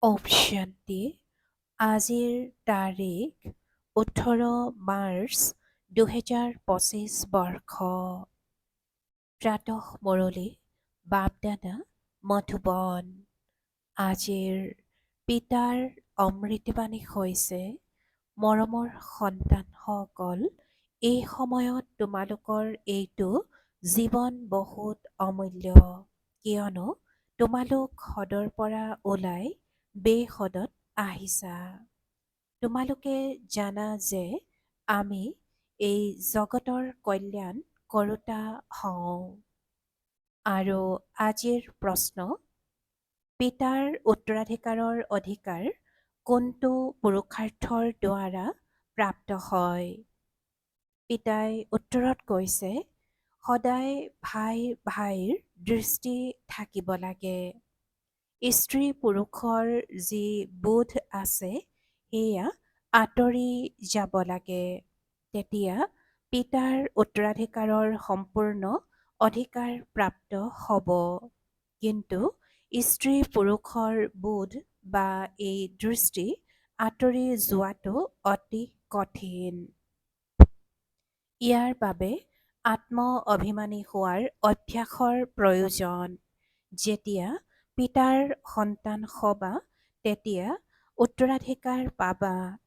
অপশ্যনটি আজিৰ তাৰিখ 18 মাৰ্চ 2025 বৰ্ষ। প্ৰাতঃ মুৰলী বাপদাদা মধুবন। আজিৰ পিতাৰ অমৃতবাণী হৈছে, মৰমৰ সন্তানসকল, এই সময়ত তোমালোকৰ এইটো জীৱন বহুত অমূল্য, কিয়নো তোমালোক সদৰ পৰা ওলাই বেসদত আহিছা। তোমালোকে জানা যে আমি এই জগতৰ কল্যাণ কৰোঁতা হওঁ। আৰু আজিৰ প্ৰশ্ন, পিতাৰ উত্তৰাধিকাৰৰ অধিকাৰ কোনটো পুৰুষাৰ্থৰ দ্বাৰা প্ৰাপ্ত হয়? পিতাই উত্তৰত কৈছে, সদায় ভাই ভাইৰ দৃষ্টি থাকিব লাগে। স্ত্ৰী পুৰুষৰ যি বোধ আছে সেয়া আঁতৰি যাব লাগে। তেতিয়া পিতাৰ উত্তৰাধিকাৰৰ সম্পূৰ্ণ অধিকাৰ প্ৰাপ্ত হ'ব। কিন্তু স্ত্ৰী পুৰুষৰ বোধ বা এই দৃষ্টি আঁতৰি যোৱাটো অতি কঠিন। ইয়াৰ বাবে আত্ম-অভিমানী হোৱাৰ অভ্যাসৰ প্ৰয়োজন। যেতিয়া পিতাৰ সন্তান হ'বা, তেতিয়া উত্তৰাধিকাৰ পাবা।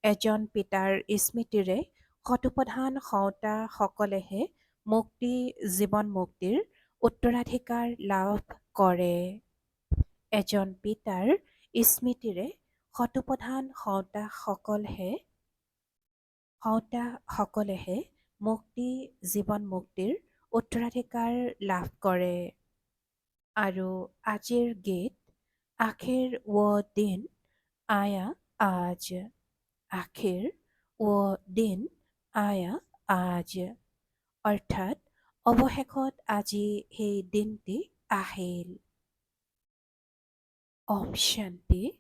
এজন পিতাৰ স্মৃতিৰে শতপ্ৰধান হওঁতা সকলেহে মুক্তি জীৱন মুক্তিৰ উত্তৰাধিকাৰ লাভ কৰে। এজন পিতাৰ স্মৃতিৰে শতপ্ৰধান হওঁতা সকলেহে মুক্তি জীৱন মুক্তিৰ উত্তৰাধিকাৰ লাভ কৰে। আৰু আজিৰ গীত, আখিৰ ও দিন আয়া আজ, আখিৰ ও দিন আয়া আজ, অৰ্থাৎ অৱশেষত আজি সেই দিনটি আহিল। ওম শান্তি।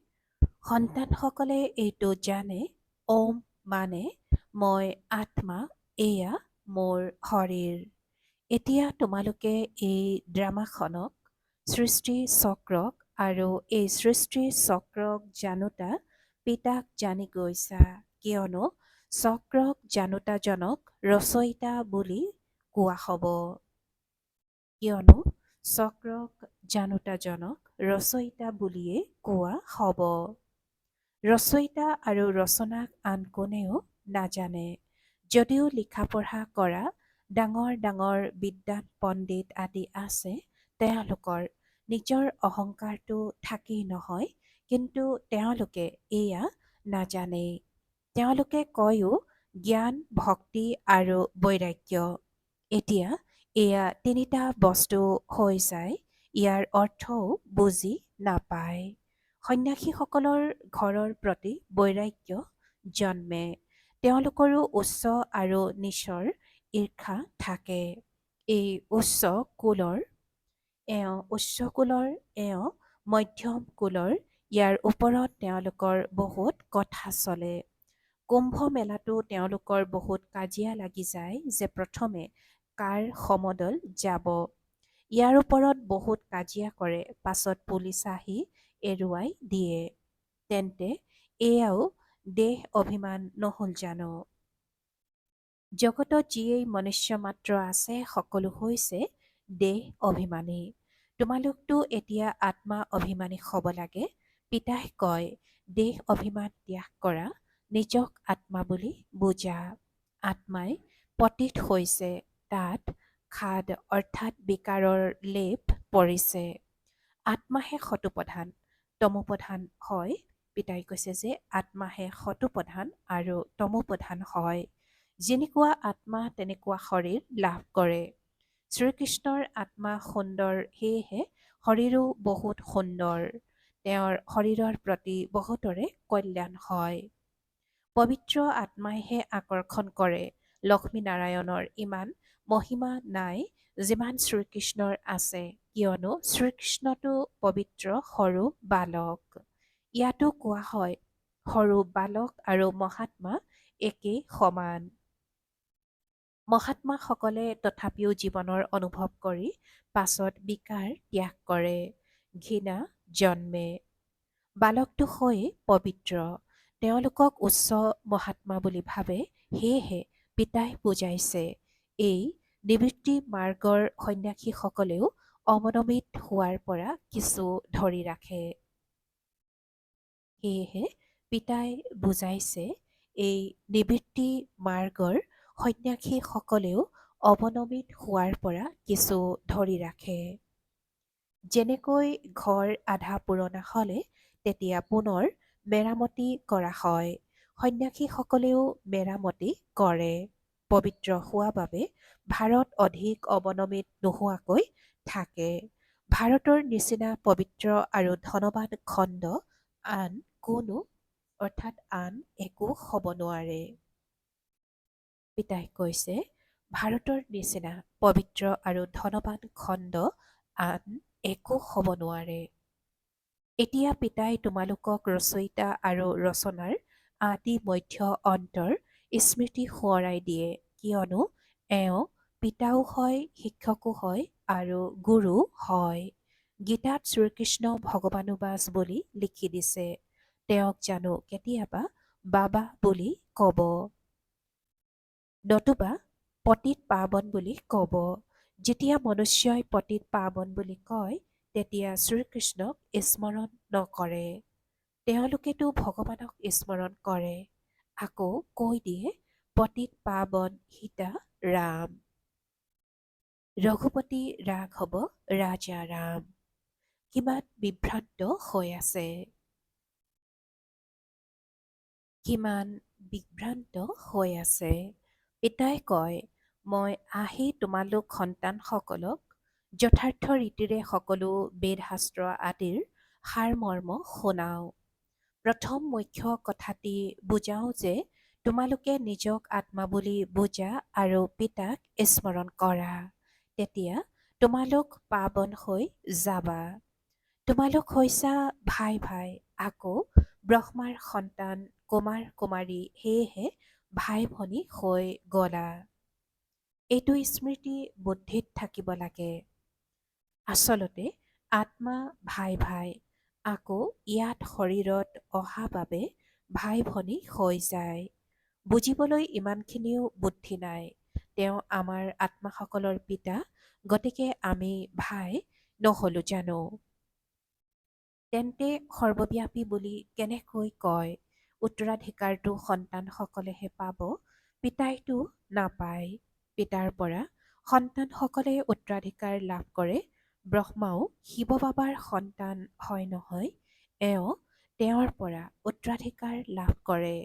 সন্তানসকলে এইটো জানে, ওম মানে মই আত্মা, এয়া মোৰ শৰীৰ। এতিয়া তোমালোকে এই ড্ৰামাখনক, সৃষ্টি চক্ৰক আৰু এই সৃষ্টি চক্ৰক জানোতা পিতাক জানি গৈছা, কিয়নো চক্ৰক জানোতাজনক ৰচয়িতা বুলি কোৱা হ'ব। কিয়নো চক্ৰক জানোতাজনক ৰচয়িতা বুলিয়ে কোৱা হ'ব। ৰচয়িতা আৰু ৰচনাক আন কোনেও নাজানে। যদিও লিখা পঢ়া কৰা ডাঙৰ ডাঙৰ বিদ্বান পণ্ডিত আদি আছে, তেওঁলোকৰ নিজৰ অহংকাৰটো থাকেই নহয়, কিন্তু তেওঁলোকে এয়া নাজানে। তেওঁলোকে কয়ও জ্ঞান, ভক্তি আৰু বৈৰাগ্য। এতিয়া এয়া তিনিটা বস্তু হৈ যায়, ইয়াৰ অৰ্থও বুজি নাপায়। সন্ন্যাসীসকলৰ ঘৰৰ প্ৰতি বৈৰাগ্য জন্মে। তেওঁলোকৰো উচ্চ আৰু নীচৰ ঈৰ্ষা থাকে। এই উচ্চ কুলৰ, এওঁ মধ্যম কুলৰ, ইয়াৰ ওপৰত তেওঁলোকৰ বহুত কথা চলে। কুম্ভ মেলাতো তেওঁলোকৰ বহুত কাজিয়া লাগি যায় যে প্ৰথমে কাৰ সমদল যাব। ইয়াৰ ওপৰত বহুত কাজিয়া কৰে, পাছত পুলিচ আহি এৰুৱাই দিয়ে। তেন্তে এয়াও দেহ অভিমান নহ'ল জানো? জগতত যিয়েই মনুষ্য মাত্ৰ আছে, সকলো হৈছে দেহ অভিমানী। তোমালোকতো এতিয়া আত্মা অভিমানী হ'ব লাগে। পিতাই কয়, দেহ অভিমান ত্যাগ কৰা, নিজক আত্মা বুলি বুজা। আত্মাই পতিত হৈছে, তাত খাদ অৰ্থাৎ বিকাৰৰ লেপ পৰিছে। আত্মাহে শতপ্ৰধান, তমোপ্ৰধান হয়। পিতাই কৈছে যে আত্মাহে শতপ্ৰধান আৰু তমোপ্ৰধান হয়। যেনেকুৱা আত্মা তেনেকুৱা শৰীৰ লাভ কৰে। শ্ৰীকৃষ্ণৰ আত্মা সুন্দৰ, সেয়েহে শৰীৰো বহুত সুন্দৰ। তেওঁৰ শৰীৰৰ প্ৰতি বহুতৰে কল্যাণ হয়। পবিত্ৰ আত্মাইহে আকৰ্ষণ কৰে। লক্ষ্মীনাৰায়ণৰ ইমান মহিমা নাই যিমান শ্ৰীকৃষ্ণৰ আছে, কিয়নো শ্ৰীকৃষ্ণটো পবিত্ৰ সৰু বালক। ইয়াতো কোৱা হয়, সৰু বালক আৰু মহাত্মা একেই সমান। মহাত্মাসকলে তথাপিও জীৱনৰ অনুভৱ কৰি পাছত বিকাৰ ত্যাগ কৰে, ঘৃণা জন্মে। বালকটো হৈ পবিত্ৰ, তেওঁলোকক উচ্চ মহাত্মা বুলি ভাবে, সেয়েহে পিতাই বুজাইছে এই নিবৃত্তি মাৰ্গৰ সন্ন্যাসীসকলেও অৱনমিত হোৱাৰ পৰা কিছু ধৰি ৰাখে। সেয়েহে পিতাই বুজাইছে এই নিবৃত্তি মাৰ্গৰ সন্ন্যাসীসকলেও অৱনমিত হোৱাৰ পৰা কিছু ধৰি ৰাখে। যেনেকৈ ঘৰ আধা পুৰণা হ'লে তেতিয়া পুনৰ মেৰামতি কৰা হয়, সন্ন্যাসীসকলেও মেৰামতি কৰে। পবিত্ৰ হোৱা বাবে ভাৰত অধিক অৱনমিত নোহোৱাকৈ থাকে। ভাৰতৰ নিচিনা পবিত্ৰ আৰু ধনৱান খণ্ড আন কোনো আন একো হ'ব নোৱাৰে। পিতাই কৈছে, ভাৰতৰ নিচিনা পবিত্ৰ আৰু ধনৱান খণ্ড আন একো হ'ব নোৱাৰে। এতিয়া পিতাই তোমালোকক ৰচয়িতা আৰু ৰচনাৰ আদি মধ্য অন্তৰ স্মৃতি সোঁৱৰাই দিয়ে, কিয়নো এওঁ পিতাও হয়, শিক্ষকো হয় আৰু গুৰু হয়। গীতাত শ্ৰীকৃষ্ণ ভগৱানুবাস বুলি লিখি দিছে। তেওঁক জানো কেতিয়াবা বাবা বুলি ক'ব, নতুবা পতিত পাৱন বুলি ক'ব। যেতিয়া মনুষ্যই পতিত পাৱন বুলি কয়, তেতিয়া শ্ৰীকৃষ্ণক স্মৰণ নকৰে। তেওঁলোকেতো ভগৱানক স্মৰণ কৰে। আকৌ কৈ দিয়ে পতিত পাৱন সীতা ৰাম, ৰঘুপতি ৰাঘৱ ৰাজা ৰাম। কিমান বিভ্ৰান্ত হৈ আছে, কিমান বিভ্ৰান্ত হৈ আছে। পিতাই কয়, মই আহি তোমালোক সন্তানসকলক যথাৰ্থ ৰীতিৰে সকলো বেদ শাস্ত্ৰ আদিৰ সাৰমৰ্ম শুনাওঁ। প্ৰথম মুখ্য কথাটি বুজাওঁ যে তোমালোকে নিজক আত্মা বুলি বুজা আৰু পিতাক স্মৰণ কৰা, তেতিয়া তোমালোক পাৱন হৈ যাবা। তোমালোক হৈছা ভাই ভাই, আকৌ ব্ৰহ্মাৰ সন্তান কুমাৰ কুমাৰী, সেয়েহে ভাই ভনী হৈ গলা। এইটো স্মৃতি বুদ্ধিত থাকিব লাগে। আচলতে আত্মা ভাই ভাই, আকৌ ইয়াত শৰীৰত অহা বাবে ভাই ভনী হৈ যায়। বুজিবলৈ ইমানখিনিও বুদ্ধি নাই। তেওঁ আমাৰ আত্মাসকলৰ পিতা, গতিকে আমি ভাই নহ'লো জানো? তেন্তে সৰ্বব্যাপী বুলি কেনেকৈ কয়? উত্তৰাধিকাৰটো সন্তানসকলেহে পাব, পিতাইতো নাপায়। পিতাৰ পৰা সন্তানসকলে উত্তৰাধিকাৰ লাভ কৰে। ব্ৰহ্মাও শিৱ বাবাৰ সন্তান হয় নহয়, এওঁ তেওঁৰ পৰা উত্তৰাধিকাৰ লাভ কৰে।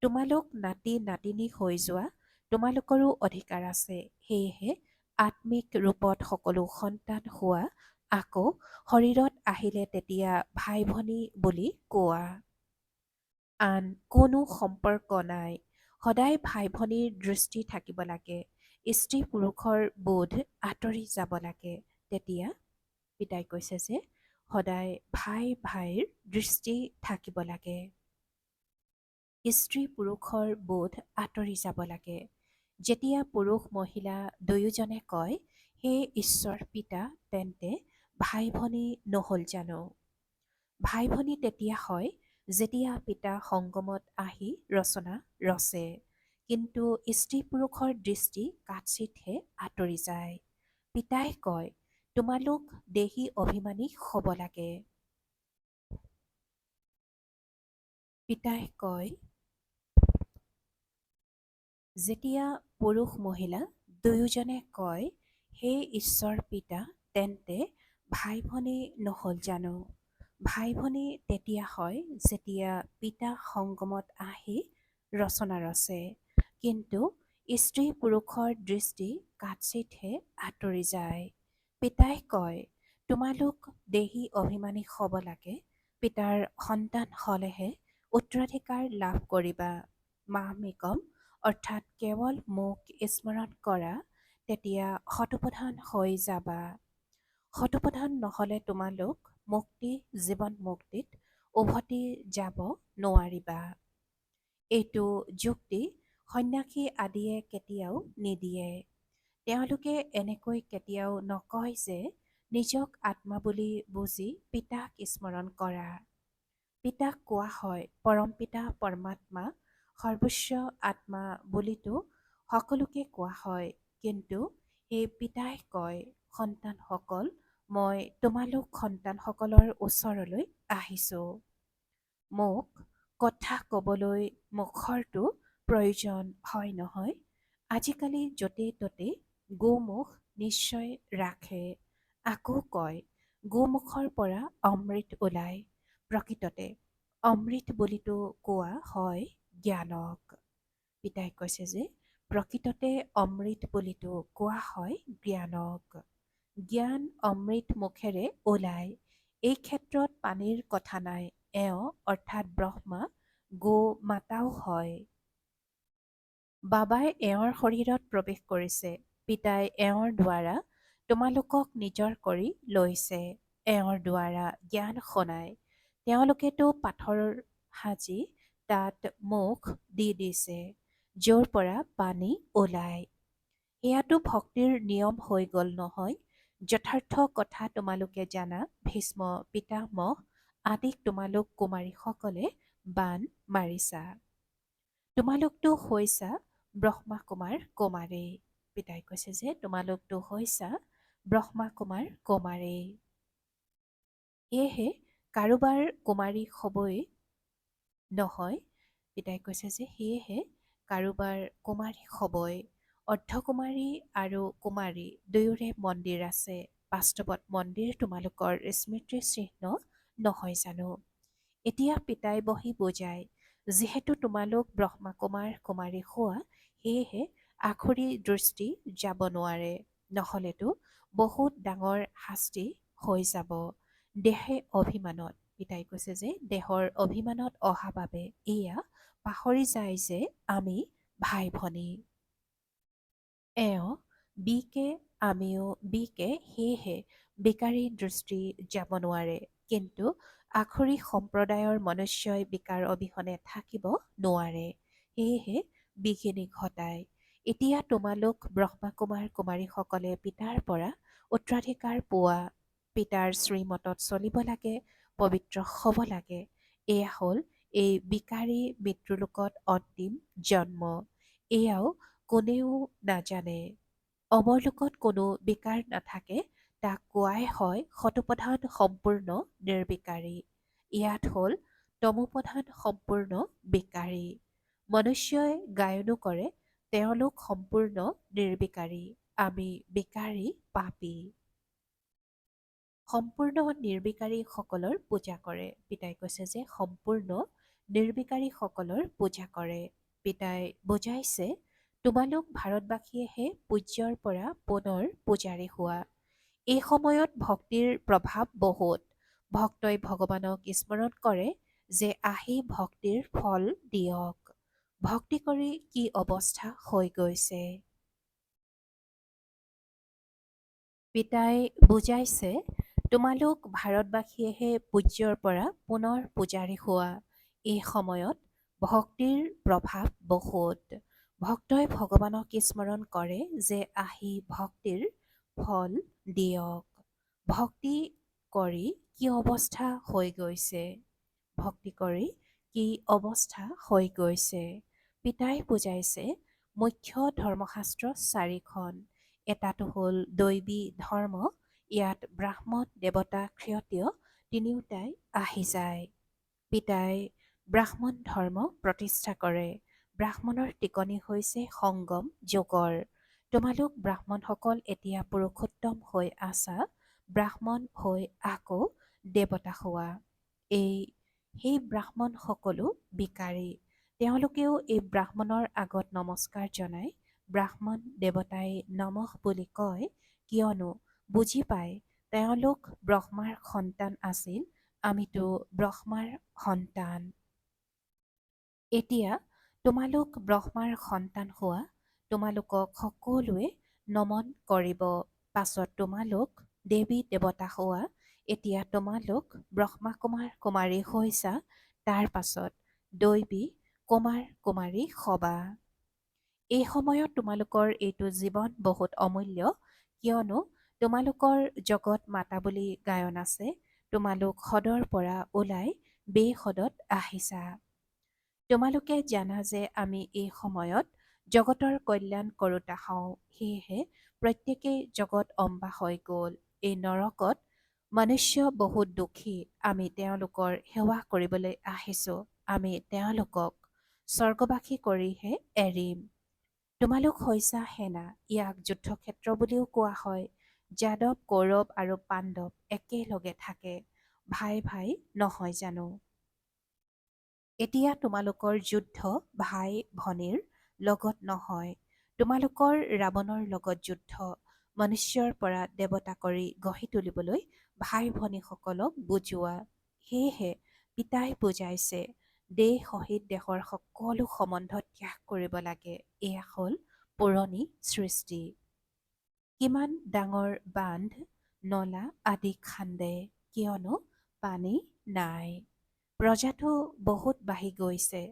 তোমালোক নাতি নাতিনী হৈ যোৱা, তোমালোকৰো অধিকাৰ আছে। সেয়েহে আত্মিক ৰূপত সকলো সন্তান হোৱা, আকৌ শৰীৰত আহিলে তেতিয়া ভাই ভনী বুলি কোৱা। আন কোনো সম্পৰ্ক নাই। সদায় ভাই ভনীৰ দৃষ্টি থাকিব লাগে। স্ত্ৰী পুৰুষৰ বোধ আঁতৰি যাব লাগে। তেতিয়া পিতাই কৈছে যে সদায় ভাই ভাইৰ দৃষ্টি থাকিব লাগে। স্ত্ৰী পুৰুষৰ বোধ আঁতৰি যাব লাগে। যেতিয়া পুৰুষ মহিলা দুয়োজনে কয়, হে ঈশ্বৰ পিতা, তেন্তে ভাই ভনী নহ'ল জানো? ভাই ভনী তেতিয়া হয় যেতিয়া পিতা সংগমত আহি ৰচনা ৰচে, কিন্তু স্ত্ৰী পুৰুষৰ দৃষ্টি কাৎচিতহে আঁতৰি যায়। পিতাই কয়, তোমালোক দেহী অভিমানী হ'ব লাগে। পিতাই কয়, যেতিয়া পুৰুষ মহিলা দুয়োজনে কয়, হে ঈশ্বৰ পিতা, তেন্তে ভাই ভনী নহ'ল জানো? ভাই ভনী তেতিয়া হয় যেতিয়া পিতা সংগমত আহি ৰচনা ৰচে, কিন্তু স্ত্ৰী পুৰুষৰ দৃষ্টি কাৎচিতহে আঁতৰি যায়। পিতাই কয়, তোমালোক দেহী অভিমানী হ'ব লাগে। পিতাৰ সন্তান হ'লেহে উত্তৰাধিকাৰ লাভ কৰিবা। মাহমিকম অৰ্থাৎ কেৱল মোক স্মৰণ কৰা, তেতিয়া শতপ্ৰধান হৈ যাবা। শতপ্ৰধান নহ'লে তোমালোক মুক্তি জীৱন মুক্তিত উভতি যাব নোৱাৰিবা। এইটো যুক্তি সন্ন্যাসী আদিয়ে কেতিয়াও নিদিয়ে। তেওঁলোকে এনেকৈ কেতিয়াও নকয় যে নিজক আত্মা বুলি বুজি পিতাক স্মৰণ কৰা। পিতাক কোৱা হয় পৰম পিতা পৰমাত্মা, সৰ্বোচ্চ আত্মা বুলিতো সকলোকে কোৱা হয়। কিন্তু সেই পিতাই কয়, সন্তানসকল, মই তোমালোক সন্তানসকলৰ ওচৰলৈ আহিছোঁ। মোক কথা ক'বলৈ মুখৰটো প্ৰয়োজন হয় নহয়। আজিকালি য'তে ত'তে গোমুখ নিশ্চয় ৰাখে। আকৌ কয়, গোমুখৰ পৰা অমৃত ওলায়। প্ৰকৃততে অমৃত বুলিতো কোৱা হয় জ্ঞানক। পিতাই কৈছে যে প্ৰকৃততে অমৃত বুলিতো কোৱা হয় জ্ঞানক। জ্ঞান অমৃত মুখেৰে ওলায়। এই ক্ষেত্ৰত পানীৰ কথা নাই। এওঁ অৰ্থাৎ ব্ৰহ্মা গো মাতাও হয়। বাবাই এওঁৰ শৰীৰত প্ৰৱেশ কৰিছে। পিতাই এওঁৰ দ্বাৰা তোমালোকক নিজৰ কৰি লৈছে। এওঁৰ দ্বাৰা জ্ঞান শুনায়। তেওঁলোকেতো পাথৰ সাজি তাত মুখ দি দিছে, য'ৰ পৰা পানী ওলায়। এয়াতো ভক্তিৰ নিয়ম হৈ গ'ল নহয়। যথাৰ্থ কথা তোমালোকে জানা, ভীষ্ম পিতামহ আদিক তোমালোক কুমাৰীসকলে বান মাৰিছা। তোমালোকতো হৈছা ব্ৰহ্মা কুমাৰ কুমাৰী। পিতাই কৈছে যে তোমালোকতো হৈছা ব্ৰহ্মা কুমাৰ কুমাৰী। সেয়েহে কাৰোবাৰ কুমাৰী হ'বই নহয়। পিতাই কৈছে যে সেয়েহে কাৰোবাৰ কুমাৰী হ'বই। অৰ্ধকুমাৰী আৰু কুমাৰী দুয়োৰে মন্দিৰ আছে। বাস্তৱত মন্দিৰ তোমালোকৰ স্মৃতিৰ চিহ্ন নহয় জানো? এতিয়া পিতাই বহি বুজায়, যিহেতু তোমালোক ব্ৰহ্মা কুমাৰ কুমাৰী হোৱা, সেয়েহে আখৰি দৃষ্টি যাব নোৱাৰে। নহ'লেতো বহুত ডাঙৰ শাস্তি হৈ যাব। দেহে অভিমানত, পিতাই কৈছে যে দেহৰ অভিমানত অহা বাবে এয়া পাহৰি যায় যে আমি ভাই ভনী। এওঁ বিকে, আমিও বিকে, সেয়েহে বিকাৰী দৃষ্টি যাব নোৱাৰে। কিন্তু আখৰি সম্প্ৰদায়ৰ মনুষ্যই বিকাৰ অবিহনে থাকিব নোৱাৰে। সেয়েহে বিঘিনি ঘটায়। এতিয়া তোমালোক ব্ৰহ্মা কুমাৰ কুমাৰীসকলে পিতাৰ পৰা উত্তৰাধিকাৰ পোৱা। পিতাৰ শ্ৰীমতত চলিব লাগে, পবিত্ৰ হ'ব লাগে। এয়া হ'ল এই বিকাৰী মৃত্যুলোকত অন্তিম জন্ম। এয়াও কোনেও নাজানে। অমৰলোকত কোনো বিকাৰ নাথাকে। তাক কোৱাই হয় শতপ্ৰধান সম্পূৰ্ণ নিৰ্বিকাৰী। ইয়াত হ'ল তমোপ্ৰধান সম্পূৰ্ণ বিকাৰী। মনুষ্যই গায়নো কৰে, তেওঁলোক সম্পূৰ্ণ নিৰ্বিকাৰী। আমি বিকাৰী পাপী। সম্পূৰ্ণ নিৰ্বিকাৰীসকলৰ পূজা কৰে। পিতাই কৈছে যে সম্পূৰ্ণ নিৰ্বিকাৰীসকলৰ পূজা কৰে। পিতাই বুজাইছে, তোমালোক ভাৰতবাসীয়েহে পূজ্যৰ পৰা পুনৰ পূজাৰী হোৱা। এই সময়ত ভক্তিৰ প্ৰভাৱ বহুত। ভক্তই ভগৱানক স্মৰণ কৰে যে আহি ভক্তিৰ ফল দিয়ক। ভক্তি কৰি কি অৱস্থা হৈ গৈছে। পিতাই বুজাইছে, তোমালোক ভাৰতবাসীয়েহে পূজ্যৰ পৰা পুনৰ পূজাৰী হোৱা। এই সময়ত ভক্তিৰ প্ৰভাৱ বহুত। ভক্তই ভগৱানক স্মৰণ কৰে যে আহি ভক্তিৰ ফল দিয়ক। ভক্তি কৰি কি অৱস্থা হৈ গৈছে। ভক্তি কৰি কি অৱস্থা হৈ গৈছে। পিতাই বুজাইছে, মুখ্য ধৰ্মশাস্ত্ৰ 4খন। এটাটো হ'ল দৈবী ধৰ্ম। ইয়াত ব্ৰাহ্মণ, দেৱতা, ক্ষত্ৰিয় তিনিওটাই আহি যায়। পিতাই ব্ৰাহ্মণ ধৰ্ম প্ৰতিষ্ঠা কৰে। ব্ৰাহ্মণৰ টিকনি হৈছে সংগম যোগৰ। তোমালোক ব্ৰাহ্মণসকল এতিয়া পুৰুষোত্তম হৈ আছা। ব্ৰাহ্মণ হৈ আকৌ দেৱতা হোৱা। সেই ব্ৰাহ্মণ সকলো বিকাৰী। তেওঁলোকেও এই ব্ৰাহ্মণৰ আগত নমস্কাৰ জনায়। ব্ৰাহ্মণ দেৱতাই নমঃ বুলি কয়, কিয়নো বুজি পায় তেওঁলোক ব্ৰহ্মাৰ সন্তান আছিল। আমিতো ব্ৰহ্মাৰ সন্তান। এতিয়া তোমালোক ব্ৰহ্মাৰ সন্তান হোৱা। তোমালোকক সকলোৱে নমন কৰিব। পাছত তোমালোক দেৱী দেৱতা হোৱা। এতিয়া তোমালোক ব্ৰহ্মা কুমাৰ কুমাৰী হৈছা। তাৰ পাছত দৈবী কুমাৰ কুমাৰী হ'বা। এই সময়ত তোমালোকৰ এইটো জীৱন বহুত অমূল্য, কিয়নো তোমালোকৰ জগত মাতা বুলি গায়ন আছে। তোমালোক হ্ৰদৰ পৰা ওলাই বেশদত আহিছা। তোমালোকে জানা যে আমি এই সময়ত জগতৰ কল্যাণ কৰোঁতা হওঁ, সেয়েহে প্ৰত্যেকেই জগত অম্বা হৈ গ'ল। এই নৰকত মনুষ্য বহুত দুখী। আমি তেওঁলোকৰ সেৱা কৰিবলৈ আহিছোঁ। আমি তেওঁলোকক স্বৰ্গবাসী কৰিহে এৰিম। তোমালোক হৈছা সেনা, ইয়াক যুদ্ধক্ষেত্ৰ বুলিও কোৱা হয়। যাদৱ, কৌৰৱ আৰু পাণ্ডৱ একেলগে থাকে, ভাই ভাই নহয় জানো? এতিয়া তোমালোকৰ যুদ্ধ ভাই ভনীৰ লগত নহয়, তোমালোকৰ ৰাৱণৰ লগত যুদ্ধ। মনুষ্যৰ পৰা দেৱতা কৰি গঢ়ি তুলিবলৈ ভাই ভনীসকলক বুজোৱা। সেয়েহে পিতাই বুজাইছে, দেহ সহিত দেহৰ সকলো সম্বন্ধ ত্যাগ কৰিব লাগে। এয়া হ'ল পুৰণি সৃষ্টি। কিমান ডাঙৰ বান্ধ নলা আদি খান্দে, কিয়নো পানী নাই। প্ৰজাটো বহুত বাঢ়ি গৈছে,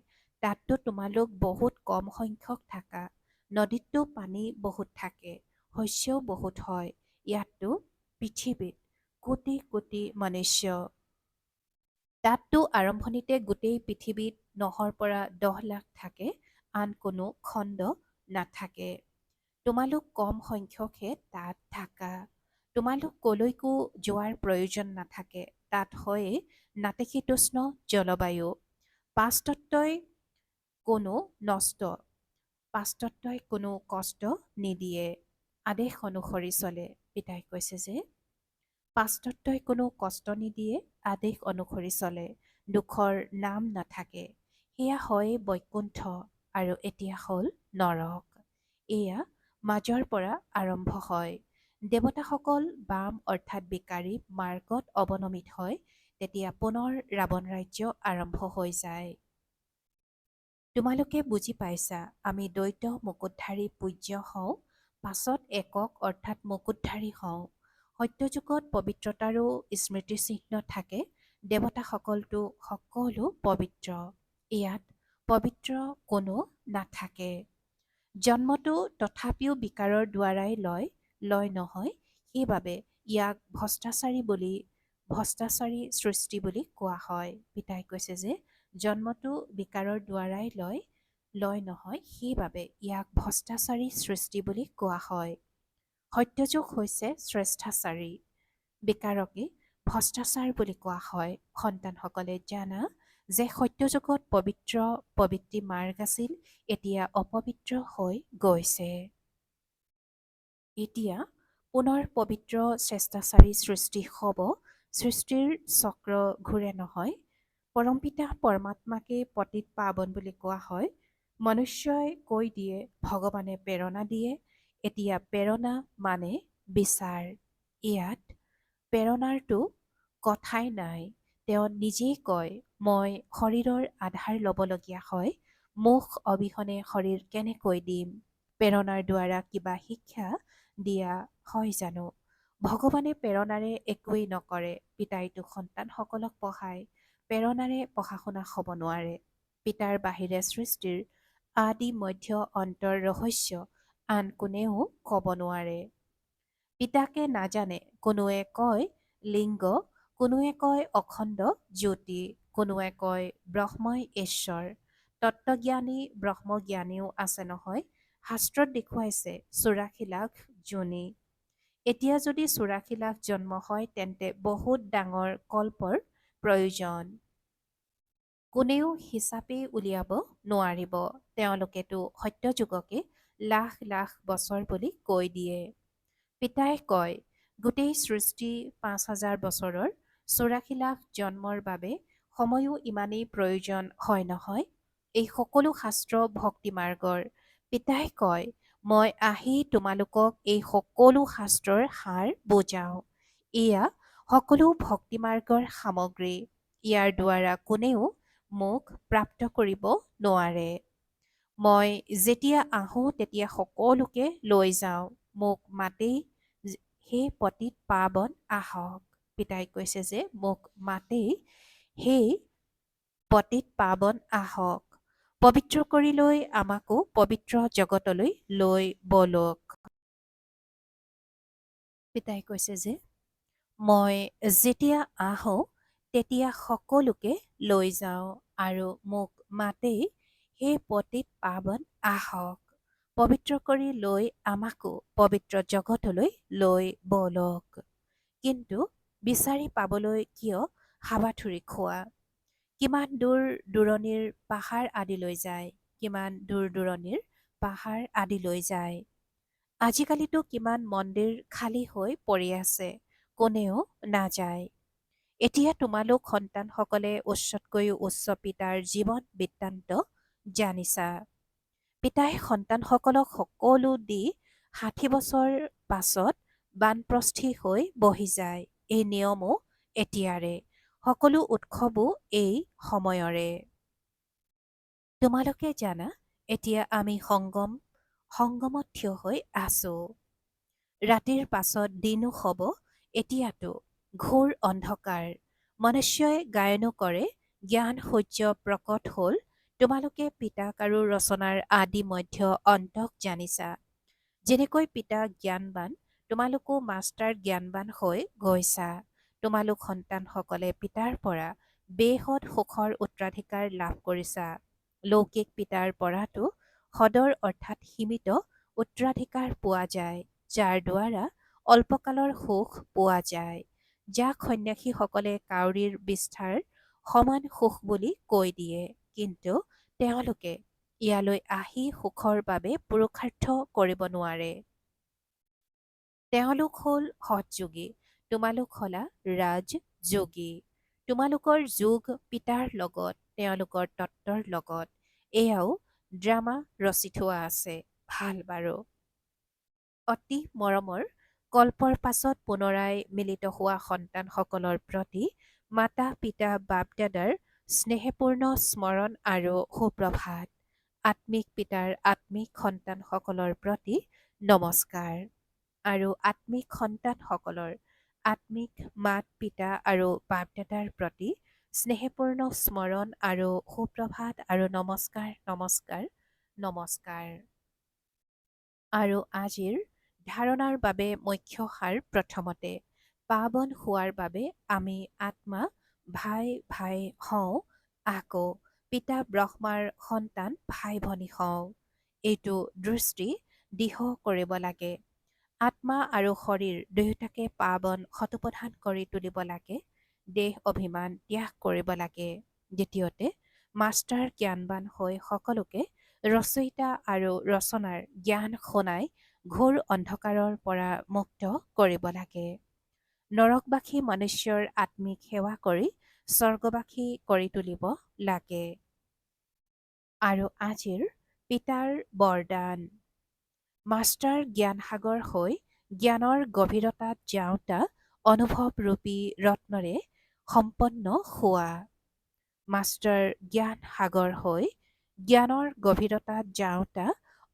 তাততো তোমালোক বহুত কম সংখ্যক থাকা। নদীততো পানী বহুত থাকে, শস্যও বহুত হয়। ইয়াততো পৃথিৱীত কোটি কোটি মনুষ্য। তাততো আৰম্ভণিতে গোটেই পৃথিৱীত নহৰ পৰা 10 লাখ থাকে, আন কোনো খণ্ড নাথাকে। তোমালোক কম সংখ্যকহে তাত থাকা। তোমালোক কলৈকো যোৱাৰ প্ৰয়োজন নাথাকে। তাত হয়েই নাতিশীতোষ্ণ জলবায়ু। পাঁচতত্ত্বই কোনো নষ্ট, পাঁচতত্ত্বই কোনো কষ্ট নিদিয়ে, আদেশ অনুসৰি চলে। পিতাই কৈছে যে পাঁচতত্ত্বই কোনো কষ্ট নিদিয়ে, আদেশ অনুসৰি চলে, দুখৰ নাম নাথাকে। সেয়া হয় বৈকুণ্ঠ আৰু এতিয়া হ'ল নৰক। এয়া মাজৰ পৰা আৰম্ভ হয়। দেৱতাসকল বাম অৰ্থাৎ বিকাৰী মাৰ্গত অৱনমিত হয়, তেতিয়া পুনৰ ৰাৱণ ৰাজ্য আৰম্ভ হৈ যায়। তোমালোকে বুজি পাইছা, আমি দ্বৈত মুকুটধাৰী পূজ্য হওঁ, পাছত একক অৰ্থাৎ মুকুটধাৰী হওঁ। সত্যযুগত পবিত্ৰতাৰো স্মৃতিচিহ্ন থাকে। দেৱতাসকলটো সকলো পবিত্ৰ, ইয়াত পবিত্ৰ কোনো নাথাকে। জন্মটো তথাপিও বিকাৰৰ দ্বাৰাই লয় নহয়, সেইবাবে ইয়াক ভ্ৰষ্টাচাৰী সৃষ্টি বুলি কোৱা হয়। পিতাই কৈছে যে জন্মটো বিকাৰৰ দ্বাৰাই লয় নহয়, সেইবাবে ইয়াক ভ্ৰষ্টাচাৰী সৃষ্টি বুলি কোৱা হয়। সত্যযুগ হৈছে শ্ৰেষ্ঠাচাৰী, বিকাৰকে ভ্ৰষ্টাচাৰ বুলি কোৱা হয়। সন্তানসকলে জানা যে সত্যযুগত পবিত্ৰ পবিত্ৰী মাৰ্গ আছিল, এতিয়া অপবিত্ৰ হৈ গৈছে। এতিয়া পুনৰ পবিত্ৰ শ্ৰেষ্ঠাচাৰী সৃষ্টি হ'ব। সৃষ্টিৰ চক্ৰ ঘূৰে নহয়। পৰমপিতা পৰমাত্মাকে পতিত পাৱন বুলি কোৱা হয়। মনুষ্যই কৈ দিয়ে ভগৱানে প্ৰেৰণা দিয়ে, এতিয়া প্ৰেৰণা মানে বিচাৰ। ইয়াত প্ৰেৰণাৰতো কথাই নাই। তেওঁ নিজেই কয়, মই শৰীৰৰ আধাৰ ল'বলগীয়া হয়, মুখ অবিহনে শৰীৰ কেনেকৈ দিম? প্ৰেৰণাৰ দ্বাৰা কিবা শিক্ষা দিয়া হয় জানো? ভগৱানে প্ৰেৰণাৰে একোৱেই নকৰে। পিতাইতো সন্তানসকলক পঢ়ায়, প্ৰেৰণাৰে পঢ়া শুনা হ'ব নোৱাৰে। পিতাৰ বাহিৰে সৃষ্টিৰ আদি মধ্য অন্তৰ ৰহস্য আন কোনেও ক'ব নোৱাৰে। পিতাকে নাজানে। কোনোৱে কয় লিংগ, কোনোৱে কয় অখণ্ড জ্যোতি, কোনোৱে কয় ব্ৰহ্মই ঈশ্বৰ। তত্ত্বজ্ঞানী ব্ৰহ্মজ্ঞানীও আছে নহয়। শাস্ত্ৰত দেখুৱাইছে 84 লাখ যোনি। এতিয়া যদি 84 লাখ জন্ম হয়, তেন্তে বহুত ডাঙৰ কল্পৰ প্ৰয়োজন। কোনেও হিচাপেই উলিয়াব নোৱাৰিব। তেওঁলোকেতো সত্যযুগকে লাখ লাখ বছৰ বুলি কৈ দিয়ে। পিতাই কয়, গোটেই সৃষ্টি 5,000 বছৰৰ, 84 লাখ জন্মৰ বাবে সময়ো ইমানেই প্ৰয়োজন হয় নহয়। এই সকলো শাস্ত্ৰ ভক্তি মাৰ্গৰ। পিতাই কয়, মই আহি তোমালোকক এই সকলো শাস্ত্ৰৰ সাৰ বুজাওঁ। এয়া সকলো ভক্তি মাৰ্গৰ সামগ্ৰী। ইয়াৰ দ্বাৰা কোনেও মোক প্ৰাপ্ত কৰিব নোৱাৰে। মই যেতিয়া আহোঁ তেতিয়া সকলোকে লৈ যাওঁ। মোক মাতেই, হে পতিত পাৱন আহক। পিতাই কৈছে যে মোক মাতেই, হে পতিত পাৱন আহক। পবিত্ৰ কৰি লৈ আমাকো পবিত্ৰ জগতলৈ লৈ বলক। পিতাই কৈছে যে মই যেতিয়া আহোঁ তেতিয়া সকলোকে লৈ যাওঁ আৰু মোক মাতেই, সেই পতিত পাৱন আহক, পবিত্ৰ কৰি লৈ আমাকো পবিত্ৰ জগতলৈ লৈ বলক। কিন্তু বিচাৰি পাবলৈ কিয় হাবাথুৰি খোৱা? কিমান দূৰ দূৰণিৰ পাহাৰ আদিলৈ যায়, কিমান দূৰ দূৰণিৰ পাহাৰ আদিলৈ যায়। আজিকালিতো কিমান মন্দিৰ খালী হৈ পৰি আছে, কোনেও নাযায়। এতিয়া তোমালোক সন্তানসকলে উচ্চতকৈও উচ্চ পিতাৰ জীৱন বৃত্তান্ত জানিছা। পিতাই সন্তানসকলক সকলো দি ৬০ বছৰ পাছত বানপ্ৰস্থী হৈ বহি যায়। এই নিয়মো এতিয়াৰে, সকলো উৎসৱো এই সময়ৰে। তোমালোকে জানা, এতিয়া আমি সংগমত থিয় হৈ আছো। ৰাতিৰ পাছত দিনো হ'ব, এতিয়াতো ঘোৰ অন্ধকাৰ। মনুষ্যই গায়নো কৰে, জ্ঞান সূৰ্য প্ৰকট হ'ল, তোমালোকে পিতাক আৰু ৰচনাৰ আদি মধ্য অন্তক জানিছা। যেনেকৈ পিতা জ্ঞানবান, তোমালোকো মাষ্টাৰ জ্ঞানবান হৈ গৈছা। তোমালোক সন্তানসকলে পিতাৰ পৰা বেহদ সুখৰ উত্তৰাধিকাৰ লাভ কৰিছা। লৌকিক পিতাৰ পৰাতো সদৰ অৰ্থাৎ সীমিত উত্তৰাধিকাৰ পোৱা যায়, যাৰ দ্বাৰা অল্পকালৰ সুখ পোৱা যায়, যাক সন্ন্যাসীসকলে কাউৰীৰ বিষ্ঠাৰ সমান সুখ বুলি কৈ দিয়ে। কিন্তু তেওঁলোকে ইয়ালৈ আহি সুখৰ বাবে পুৰুষাৰ্থ কৰিব নোৱাৰে। তেওঁলোক হ'ল সৎযোগী, তোমালোক হলা ৰাজযোগী। তোমালোকৰ যোগ পিতাৰ লগত, তেওঁলোকৰ তত্ত্বৰ লগত। এয়াও ড্ৰামা ৰচি থোৱা আছে, ভাল বাৰু। অতি মৰমৰ কল্পৰ পাছত পুনৰাই মিলিত হোৱা সন্তানসকলৰ প্ৰতি মাতা পিতা বাপ দাদাৰ স্নেহপূৰ্ণ স্মৰণ আৰু সুপ্ৰভাত। আত্মিক পিতাৰ আত্মিক সন্তানসকলৰ প্ৰতি নমস্কাৰ আৰু আত্মিক সন্তানসকলৰ আত্মিক মাত পিতা আৰু বাপ দাদাৰ প্ৰতি স্নেহপূৰ্ণ স্মৰণ আৰু সুপ্ৰভাত আৰু নমস্কাৰ নমস্কাৰ নমস্কাৰ। আৰু আজিৰ ধাৰণাৰ বাবে মুখ্য সাৰ প্ৰথমতে, পাৱন হোৱাৰ বাবে আমি আত্মা ভাই ভাই হওঁ, আকৌ পিতা ব্ৰহ্মাৰ সন্তান ভাই ভনী হওঁ। এইটো দৃষ্টি দৃঢ় কৰিব লাগে। আত্মা আৰু শৰীৰ দুয়োটাকে পাৱন শতপ্ৰধান কৰি তুলিব লাগে। দেহ অভিমান ত্যাগ কৰিব লাগে। দ্বিতীয়তে, মাষ্টাৰ জ্ঞানবান হৈ সকলোকে ৰচয়িতা আৰু ৰচনাৰ জ্ঞান শুনাই ঘোৰ অন্ধকাৰৰ পৰা মুক্ত কৰিব লাগে। নৰকবাসী মনুষ্যৰ আত্মিক সেৱা কৰি স্বৰ্গবাসী কৰি তুলিব লাগে। আৰু আজিৰ পিতাৰ বৰদান, মাষ্টাৰ জ্ঞানসাগৰ হৈ জ্ঞানৰ গভীৰতাত যাওঁতা অনুভৱৰূপী ৰত্নৰে সম্পন্ন হোৱা। মাষ্টাৰ জ্ঞান সাগৰ হৈ জ্ঞানৰ গভীৰতাত যাওঁতা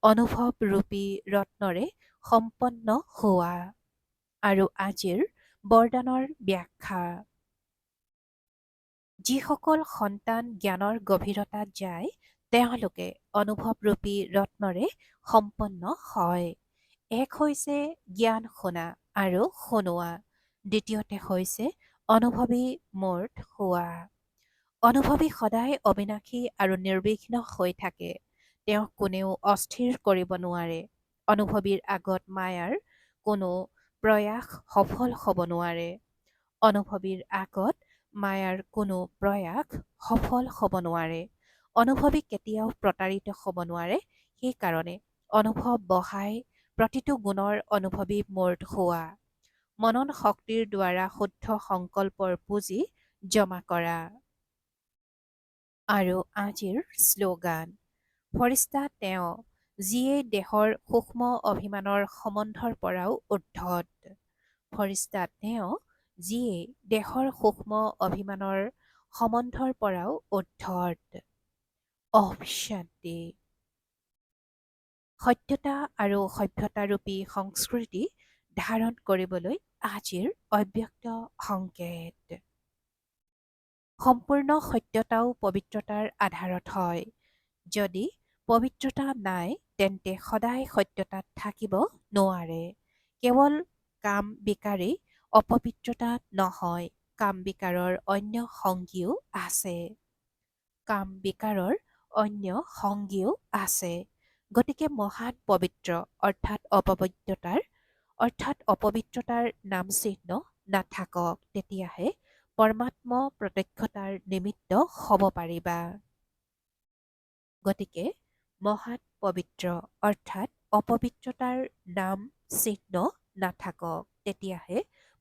অনুভৱৰূপী ৰত্নৰে সম্পন্ন হোৱা। আৰু আজিৰ বৰদানৰ ব্যাখ্যা, যিসকল সন্তান জ্ঞানৰ গভীৰতাত যায়, তেওঁলোকে অনুভৱৰূপী ৰত্নৰে সম্পন্ন হয়। এক হৈছে জ্ঞান শুনা আৰু শুনোৱা, দ্বিতীয়তে হৈছে অনুভৱী মূৰ্ত হোৱা। অনুভৱী সদায় অবিনাশী আৰু নিৰ্বিঘ্ন হৈ থাকে, তেওঁক কোনেও অস্থিৰ কৰিব নোৱাৰে। অনুভৱীৰ আগত মায়াৰ কোনো প্ৰয়াস সফল হ'ব নোৱাৰে। অনুভৱীৰ আগত মায়াৰ কোনো প্ৰয়াস সফল হ'ব নোৱাৰে। অনুভৱী কেতিয়াও প্ৰতাৰিত হ'ব নোৱাৰে। সেইকাৰণে অনুভৱ বঢ়াই প্ৰতিটো গুণৰ অনুভৱী মূৰ্ত হোৱা। মনন শক্তিৰ দ্বাৰা শুদ্ধ সংকল্পৰ পুঁজি জমা কৰা। আৰু আজিৰ শ্লোগান, ফৰিস্তা তেওঁ, যিয়ে দেহৰ সূক্ষ্ম অভিমানৰ সম্বন্ধৰ পৰাও ঊৰ্ধ্বত। ফৰিস্তা তেওঁ, যিয়ে দেহৰ সূক্ষ্ম অভিমানৰ সম্বন্ধৰ পৰাও ঊৰ্ধ্বত। ওম শান্তি। সত্যতা আৰু সভ্যতাৰূপী সংস্কৃতি ধাৰণ কৰিবলৈ আজিৰ অব্যক্ত সংকেত। সম্পূৰ্ণ সত্যতাও পবিত্ৰতাৰ আধাৰত হয়। যদি পবিত্ৰতা নাই, তেন্তে সদায় সত্যতাত থাকিব নোৱাৰে। কেৱল কাম বিকাৰেই অপবিত্ৰতা নহয়। কাম বিকাৰৰ অন্য সংগীও আছে। কাম বিকাৰৰ অন্য সংগীও আছে। গতিকে মহান পবিত্ৰ অপবিত্ৰতাৰ নাম চিহ্ন নাথাকক, তেতিয়াহে পৰমাত্ম প্ৰত্যক্ষতাৰ নিমিত্ত হ'ব পাৰিবা। গতিকে মহান পবিত্ৰ অপবিত্ৰতাৰ নাম চিহ্ন নাথাকক, তেতিয়াহে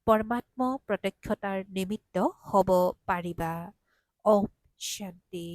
পৰমাত্ম প্ৰত্যক্ষতাৰ নিমিত্ত হ'ব পাৰিবা। ওম শান্তি।